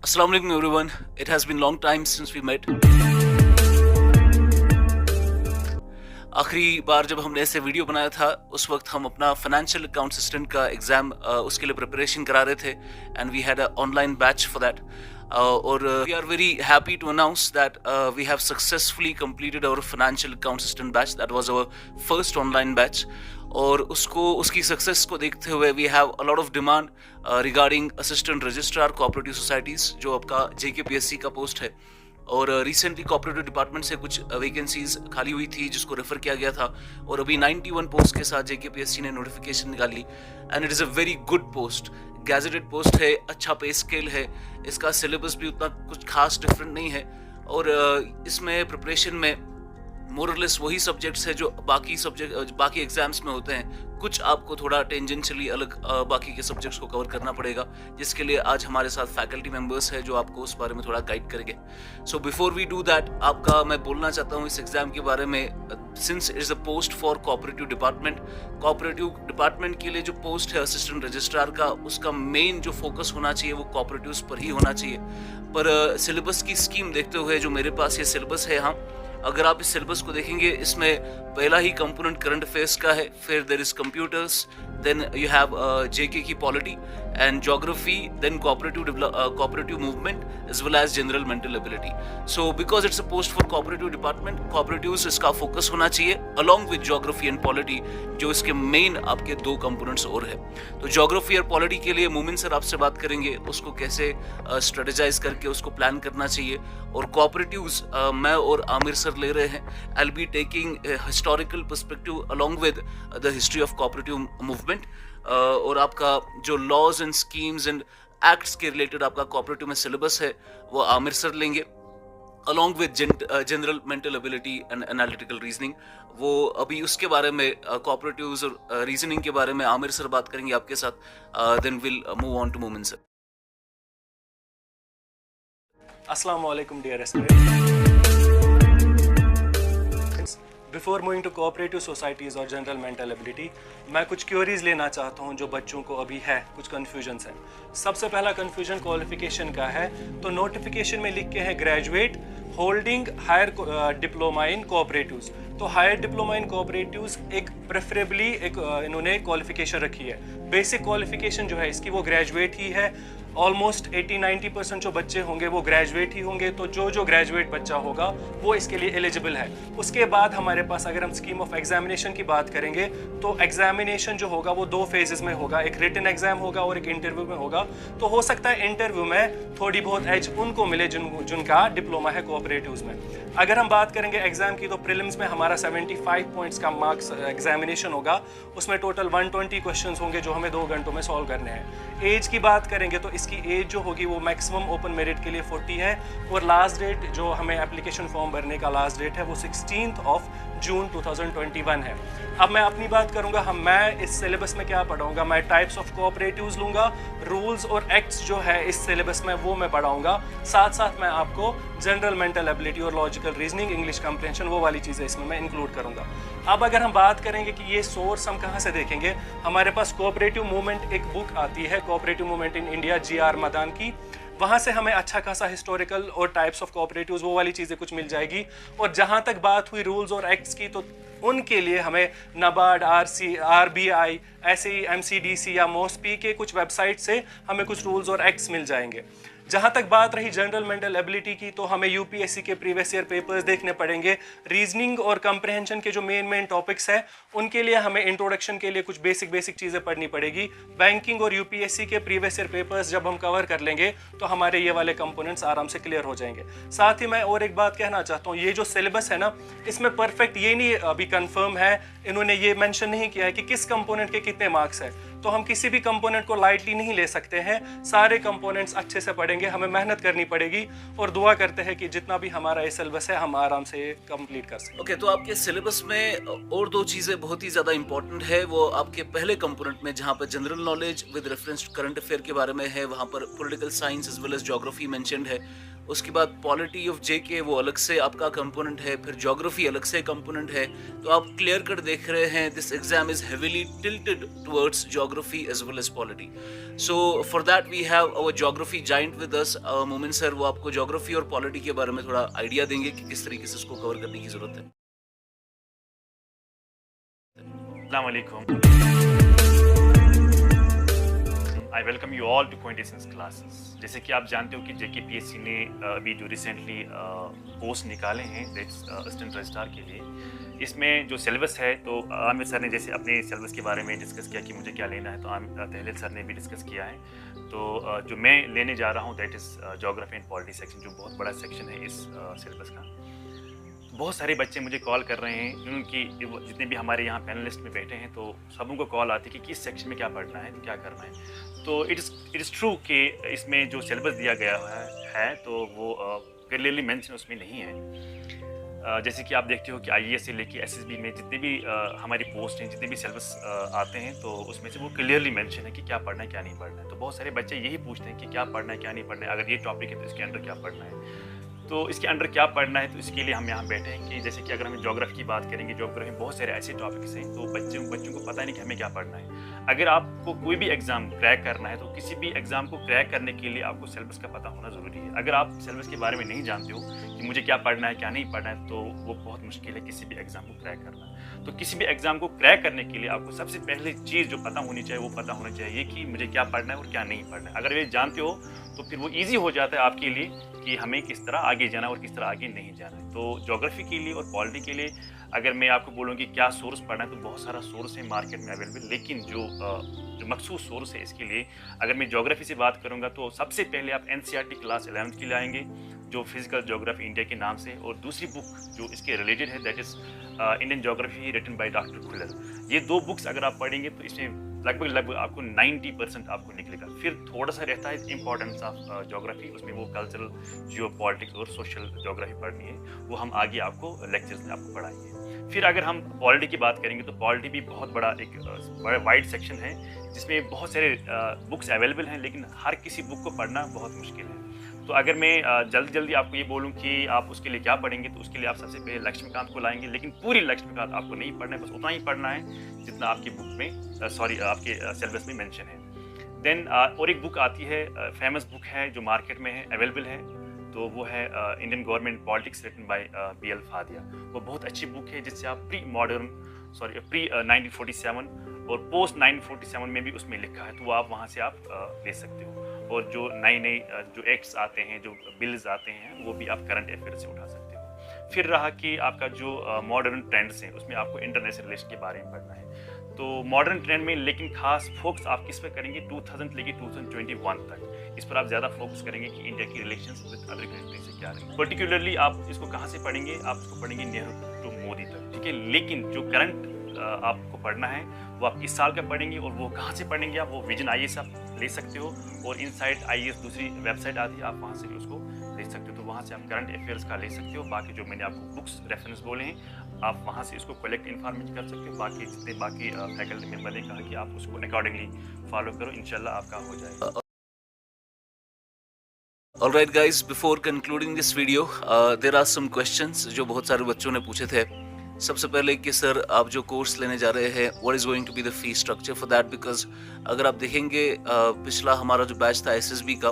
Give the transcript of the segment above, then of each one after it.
Assalamu alaikum everyone. It has been long time since we met. आखिरी बार जब हमने ऐसे वीडियो बनाया था उस वक्त हम अपना फाइनेंशियल अकाउंट असिस्टेंट का एग्ज़ाम उसके लिए प्रिपरेशन करा रहे थे and we had a online batch for that और we are very happy to announce that we have successfully completed our financial account assistant batch. That was our first online batch और उसकी success को देखते हुए we have a lot of demand regarding assistant registrar cooperative societies जो आपका JKPSC का post है. और रिसेंटली कोऑपरेटिव डिपार्टमेंट से कुछ वैकेंसीज खाली हुई थी जिसको रेफर किया गया था और अभी 91 पोस्ट के साथ JKPSC ने नोटिफिकेशन निकाली and it is a very good post. Gazetted post है, अच्छा पे स्केल है, इसका सिलेबस भी उतना कुछ खास डिफरेंट नहीं है और इसमें प्रिपरेशन में मोरलेस वही सब्जेक्ट्स है जो बाकी एग्जाम्स में होते हैं. कुछ आपको थोड़ा टेंजेंशियली अलग बाकी के सब्जेक्ट्स को कवर करना पड़ेगा जिसके लिए आज हमारे साथ फैकल्टी मेंबर्स है जो आपको उस बारे में थोड़ा गाइड करेंगे. So before we do that आपका मैं बोलना चाहता हूँ इस एग्जाम के बारे में. Since is a post for cooperative department के लिए जो पोस्ट है असिस्टेंट रजिस्ट्रार का उसका मेन जो फोकस होना चाहिए वो कोऑपरेटिव्स पर ही होना चाहिए. पर सिलेबस की स्कीम देखते हुए जो मेरे पास ये सिलेबस है यहाँ, अगर आप इस सिलेबस को देखेंगे इसमें पहला ही कंपोनेंट करंट अफेयर्स का है, फिर there is computers, then you have JK की polity and geography, then cooperative movement as well as general mental ability. So because it's a post for cooperative department, cooperatives इसका focus होना चाहिए along with geography and polity जो इसके main आपके दो components और है. तो ज्योग्राफी और पॉलिटी के लिए मोमिन सर आपसे बात करेंगे उसको कैसे स्ट्रेटेजाइज करके उसको प्लान करना चाहिए. और कोऑपरेटिव्स मैं और आमिर सर ले रहे हैं. I will be taking historical perspective along with the history of cooperative movement और आपका जो laws and schemes and acts के रिलेटेड आपका कोऑपरेटिव में सिलेबस है वो आमिर सर लेंगे along with general mental ability and analytical reasoning. वो अभी उसके बारे में कोऑपरेटिव्स और रीजनिंग के बारे में आमिर सर बात करेंगे आपके साथ. Then will move on to Momin sir. Assalamu alaikum dear aspirants. Before moving to cooperative societies और general mental ability, मैं कुछ क्वेरीज लेना चाहता हूँ जो बच्चों को अभी है, कुछ कन्फ्यूजन्स हैं. सबसे पहला कन्फ्यूजन क्वालिफिकेशन का है. तो नोटिफिकेशन में लिख के है graduate holding higher diploma in cooperatives. तो हायर डिप्लोमा इन कोऑपरेटिव्स एक प्रेफरेबली एक इन्होंने क्वालिफिकेशन रखी है. बेसिक क्वालिफिकेशन जो है इसकी वो ग्रेजुएट ही है. ऑलमोस्ट 80-90% जो बच्चे होंगे वो ग्रेजुएट ही होंगे. तो जो ग्रेजुएट बच्चा होगा वो इसके लिए एलिजिबल है. उसके बाद हमारे पास अगर हम स्कीम ऑफ एग्जामिनेशन की बात करेंगे तो एग्जामिनेशन जो होगा वो दो फेजेस में होगा. एक रिटन एग्जाम होगा और एक इंटरव्यू में होगा. तो हो सकता है इंटरव्यू में थोड़ी बहुत एज उनको मिले जिनका डिप्लोमा है कोऑपरेटिव्स में. अगर हम बात करेंगे एग्जाम की तो प्रीलिम्स में हमारा 75 पॉइंट्स का मार्क्स एग्जामिनेशन होगा. उसमें टोटल 120 क्वेश्चन होंगे जो हमें 2 घंटों में सॉल्व करने हैं. एज की बात करेंगे तो इसकी एज जो होगी वो मैक्सिमम ओपन मेरिट के लिए 40 है और लास्ट डेट जो हमें एप्लीकेशन फॉर्म भरने का लास्ट डेट है वो 16 जून 2021 है. अब मैं अपनी बात करूंगा. मैं इस सिलेबस में क्या पढ़ाऊंगा. मैं टाइप्स ऑफ कोऑपरेटिव्स लूंगा, रूल्स और एक्ट्स जो है इस सिलेबस में वो मैं पढ़ाऊंगा. साथ साथ मैं आपको जनरल मेंटल एबिलिटी और लॉजिकल रीजनिंग, इंग्लिश कम्प्रेंशन वो वाली चीज़ें इसमें मैं इंक्लूड करूंगा. अब अगर हम बात करेंगे कि ये सोर्स हम कहाँ से देखेंगे, हमारे पास कोऑपरेटिव मूवमेंट एक बुक आती है cooperative movement in India GR Madan की. वहाँ से हमें अच्छा खासा हिस्टोरिकल और टाइप्स ऑफ कोऑपरेटिव्स वो वाली चीज़ें कुछ मिल जाएगी. और जहाँ तक बात हुई रूल्स और एक्ट्स की तो उनके लिए हमें NABARD, RBI, ऐसे ही MCDC या MOSPI के कुछ वेबसाइट से हमें कुछ रूल्स और एक्ट्स मिल जाएंगे. जहाँ तक बात रही जनरल मेंटल एबिलिटी की तो हमें UPSC के प्रीवियस ईयर पेपर्स देखने पड़ेंगे. रीजनिंग और कंप्रहेंशन के जो मेन टॉपिक्स हैं उनके लिए हमें इंट्रोडक्शन के लिए कुछ बेसिक चीज़ें पढ़नी पड़ेगी. बैंकिंग और UPSC के प्रीवियस ईयर पेपर्स जब हम कवर कर लेंगे तो हमारे ये वाले कंपोनेंट्स आराम से क्लियर हो जाएंगे. साथ ही मैं और एक बात कहना चाहता हूँ, ये जो सिलेबस है ना इसमें परफेक्ट ये नहीं अभी कंफर्म है, इन्होंने ये मेंशन नहीं किया है कि किस कंपोनेंट के कितने मार्क्स हैं. तो हम किसी भी कंपोनेंट को लाइटली नहीं ले सकते हैं. सारे कंपोनेंट्स अच्छे से पढ़ेंगे, हमें मेहनत करनी पड़ेगी और दुआ करते हैं कि जितना भी हमारा ये सिलेबस है हम आराम से कंप्लीट कर सकें. ओके, तो आपके सिलेबस में और दो चीज़ें बहुत ही ज़्यादा इंपॉर्टेंट है. वो आपके पहले कंपोनेंट में जहाँ पर general knowledge with reference to current affair के बारे में है, वहाँ पर political science as well as geography mentioned है. उसके बाद पॉलिटी ऑफ जेके वो अलग से आपका कंपोनेंट है, फिर ज्योग्राफी अलग से कंपोनेंट है। तो आप क्लियर कट देख रहे हैं this exam is heavily tilted towards geography as well as polity. So for that we have our geography giant with us, Momin sir. वो आपको ज्योग्राफी और पॉलिटी के बारे में थोड़ा आइडिया देंगे कि किस तरीके से इसको कवर करने की जरूरत है। Assalamu alaikum. I welcome you all to quintessence classes. जैसे कि आप जानते हो कि JKPSC ने अभी जो रिसेंटली पोस्ट निकाले हैं दैट्स असिस्टेंट रजिस्ट्रार के लिए, इसमें जो सिलेबस है तो आमिर सर ने जैसे अपने सिलेबस के बारे में डिस्कस किया कि मुझे क्या लेना है, तो तहलील सर ने भी डिस्कस किया है। तो जो मैं लेने जा रहा हूँ that is geography and polity section, जो बहुत बड़ा सेक्शन है इस सिलेबस का। बहुत सारे बच्चे मुझे कॉल कर रहे हैं, उनकी जितने भी हमारे यहाँ पैनलिस्ट में बैठे हैं तो सबों को कॉल आती है कि किस सेक्शन में क्या पढ़ना है, क्या करना है। तो इट इज़ ट्रू कि इसमें जो सिलेबस दिया गया है तो वो क्लियरली मेंशन उसमें नहीं है। जैसे कि आप देखते हो कि IAS से लेके SSB में जितने भी हमारी पोस्ट हैं, जितने भी सिलेबस आते हैं तो उसमें से वो क्लियरली मेंशन है कि क्या पढ़ना है क्या नहीं पढ़ना है। तो बहुत सारे बच्चे यही पूछते हैं कि क्या पढ़ना है क्या नहीं पढ़ना है, अगर ये टॉपिक है तो इसके अंदर क्या पढ़ना है। तो इसके अंडर क्या पढ़ना है, तो इसके लिए हम यहाँ बैठे हैं कि जैसे कि अगर हम ज्योग्राफी की बात करेंगे, ज्योग्राफी में बहुत सारे ऐसे टॉपिक्स हैं तो बच्चों को पता नहीं कि हमें क्या पढ़ना है। अगर आपको कोई भी एग्ज़ाम क्रैक करना है तो किसी भी एग्ज़ाम को क्रैक करने के लिए आपको सिलेबस का पता होना ज़रूरी है। अगर आप सिलेबस के बारे में नहीं जानते हो कि मुझे क्या पढ़ना है क्या नहीं पढ़ना है, तो वो बहुत मुश्किल है किसी भी एग्ज़ाम को क्रैक करना। तो किसी भी एग्ज़ाम को क्रैक करने के लिए आपको सबसे पहले चीज़ जो पता होनी चाहिए वो पता होना चाहिए कि मुझे क्या पढ़ना है और क्या नहीं पढ़ना है। अगर ये जानते हो तो फिर वो ईजी हो जाता है आपके लिए कि हमें किस तरह आगे जाना है और किस तरह आगे नहीं जाना है। तो ज्योग्राफी के लिए और पॉलिटी के लिए अगर मैं आपको बोलूँ कि क्या सोर्स पढ़ना है, तो बहुत सारा सोर्स है मार्केट में अवेलेबल, लेकिन जो मखसूस सोर्स है इसके लिए अगर मैं ज्योग्राफी से बात करूँगा तो सबसे पहले आप NCERT क्लास 11th की लाएंगे जो फिजिकल ज्योग्राफी इंडिया के नाम से, और दूसरी बुक जो इसके रिलेटेड है that is Indian geography written by doctor Khullar. ये दो बुक्स अगर आप पढ़ेंगे तो इसमें लगभग आपको 90% आपको निकलेगा। फिर थोड़ा सा रहता है इंपॉर्टेंस ऑफ ज्योग्राफी, उसमें वो कल्चरल, जियोपॉलिटिक्स और सोशल ज्योग्राफी पढ़नी है, वो हम आगे आपको लेक्चर्स में आपको पढ़ाएंगे। फिर अगर हम पॉलिटी की बात करेंगे तो पॉलिटी भी बहुत बड़ा एक बड़ा वाइड सेक्शन है जिसमें बहुत सारे बुक्स अवेलेबल हैं, लेकिन हर किसी बुक को पढ़ना बहुत मुश्किल है। तो अगर मैं जल्दी आपको ये बोलूँ कि आप उसके लिए क्या पढ़ेंगे, तो उसके लिए आप सबसे पहले लक्ष्मीकांत को लाएंगे, लेकिन पूरी लक्ष्मीकांत आपको नहीं पढ़ना है, बस उतना ही पढ़ना है जितना आपकी बुक में आपके सिलेबस में मेंशन है। देन और एक बुक आती है, फेमस बुक है जो मार्केट में है अवेलेबल है, तो वो है Indian government politics written by BL Fadia. वो बहुत अच्छी बुक है जिससे आप प्री 1947 और पोस्ट 1947 में भी उसमें लिखा है, तो वो आप वहाँ से आप ले सकते हो। और जो नए जो एक्ट्स आते हैं, जो बिल्स आते हैं, वो भी आप करंट अफेयर से उठा सकते हो। फिर रहा कि आपका जो मॉडर्न ट्रेंड्स हैं उसमें आपको इंटरनेशनल रिलेशन के बारे में पढ़ना है। तो मॉडर्न ट्रेंड में लेकिन खास फोकस आप किस पे करेंगे, 2000 लेके 2021 तक इस पर आप ज़्यादा फोकस करेंगे कि इंडिया की रिलेशंस विद अदर कंट्री से क्या रहेंगे। पर्टिकुलरली आप इसको कहाँ से पढ़ेंगे, आप इसको पढ़ेंगे नेहरू टू मोदी तक, ठीक है। लेकिन जो करंट आपको पढ़ना है वो आप इस साल का पढ़ेंगे, और वो कहाँ से पढ़ेंगे आप, वो विजन IAS आप ले सकते हो, और इनसाइड IAS दूसरी वेबसाइट आती है, आप वहाँ से भी उसको ले सकते हो। तो वहाँ से आप करंट अफेयर्स का ले सकते हो। बाकी जो मैंने आपको बुक्स रेफरेंस बोले हैं, आप वहाँ से इसको कलेक्ट इन्फॉर्मेशन कर सकते हो। बाकी जितने बाकी फैकल्टी मेंबर ने कहा कि आप उसको अकॉर्डिंगली फॉलो करो, इंशाल्लाह आपका हो जाएगा। Alright guys, before concluding this video, there are some questions जो बहुत सारे बच्चों ने पूछे थे। सबसे पहले कि सर आप जो कोर्स लेने जा रहे हैं, what is going to be the fee structure for that? Because अगर आप देखेंगे पिछला हमारा जो बैच था SSB का,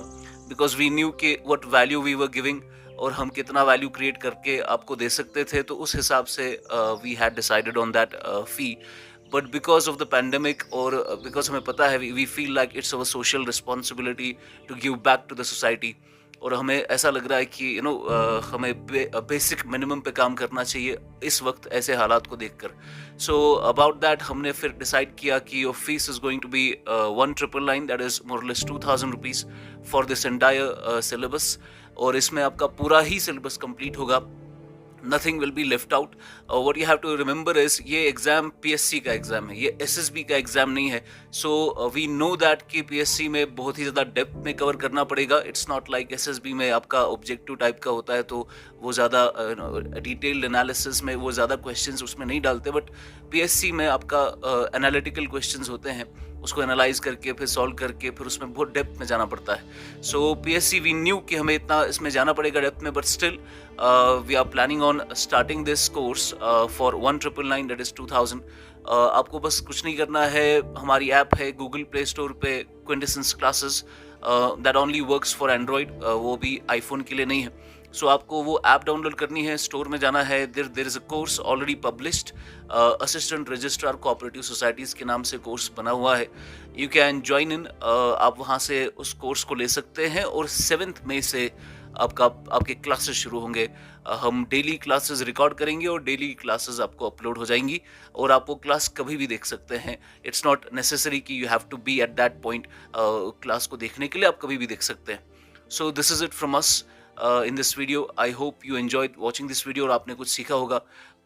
because we knew कि what value we were giving और हम कितना वैल्यू क्रिएट करके आपको दे सकते थे, तो उस हिसाब से we had decided on that fee. But because of the pandemic और because हमें पता है we feel like it's our social responsibility to give back to the society, और हमें ऐसा लग रहा है कि हमें बेसिक मिनिमम पे काम करना चाहिए इस वक्त ऐसे हालात को देखकर। सो अबाउट दैट हमने फिर डिसाइड किया कि your fee is going to be 1999, that is more less 2000 rupees for this entire syllabus, और इसमें आपका पूरा ही सिलेबस कंप्लीट होगा। Nothing will be left out. What you have to remember is ये एग्ज़ाम PSC का एग्ज़ाम है, ये SSB का एग्ज़ाम नहीं है। So we know that कि PSC में बहुत ही ज़्यादा डेप्थ में कवर करना पड़ेगा। It's not like SSB में आपका ऑब्जेक्टिव टाइप का होता है, तो वो ज़्यादा डिटेल्ड एनालिसिस में वो ज़्यादा क्वेश्चंस उसमें नहीं डालते, बट PSC में आपका एनालिटिकल क्वेश्चंस होते हैं। उसको एनालाइज करके फिर सॉल्व करके फिर उसमें बहुत डेप्थ में जाना पड़ता है. सो PSC वी न्यू कि हमें इतना इसमें जाना पड़ेगा डेप्थ में, but still we are planning on starting this course for 1999, that is 2000. आपको बस कुछ नहीं करना है, हमारी ऐप है गूगल प्ले स्टोर पे, Quintessence Classes, that only works for Android, वो भी आईफोन के लिए नहीं है. सो आपको वो ऐप डाउनलोड करनी है, स्टोर में जाना है, there is a course already published, assistant registrar cooperative societies के नाम से कोर्स बना हुआ है. यू कैन ज्वाइन इन, आप वहाँ से उस कोर्स को ले सकते हैं. और 7 मई से आपके क्लासेस शुरू होंगे. हम डेली क्लासेस रिकॉर्ड करेंगे और डेली क्लासेस आपको अपलोड हो जाएंगी और आप वो क्लास कभी भी देख सकते हैं. इट्स नॉट नेसेसरी कि you have to be at that point class को देखने के लिए, आप कभी भी देख सकते हैं. So this is it from us in this video. I hope you enjoyed watching this video और आपने कुछ सीखा होगा.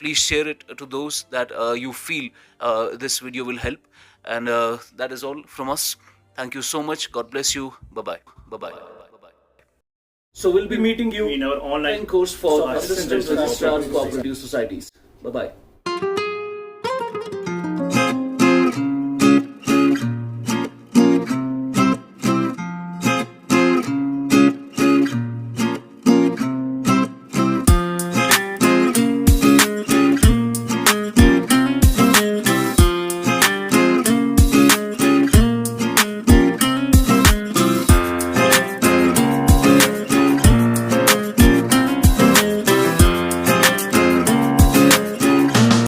Please share it to those that you feel this video will help. And that is all from us. Thank you so much. God bless you. Bye-bye. Bye-bye. So we'll be meeting you in our online course for assistant Assistant Registrar Cooperative Societies. Bye-bye.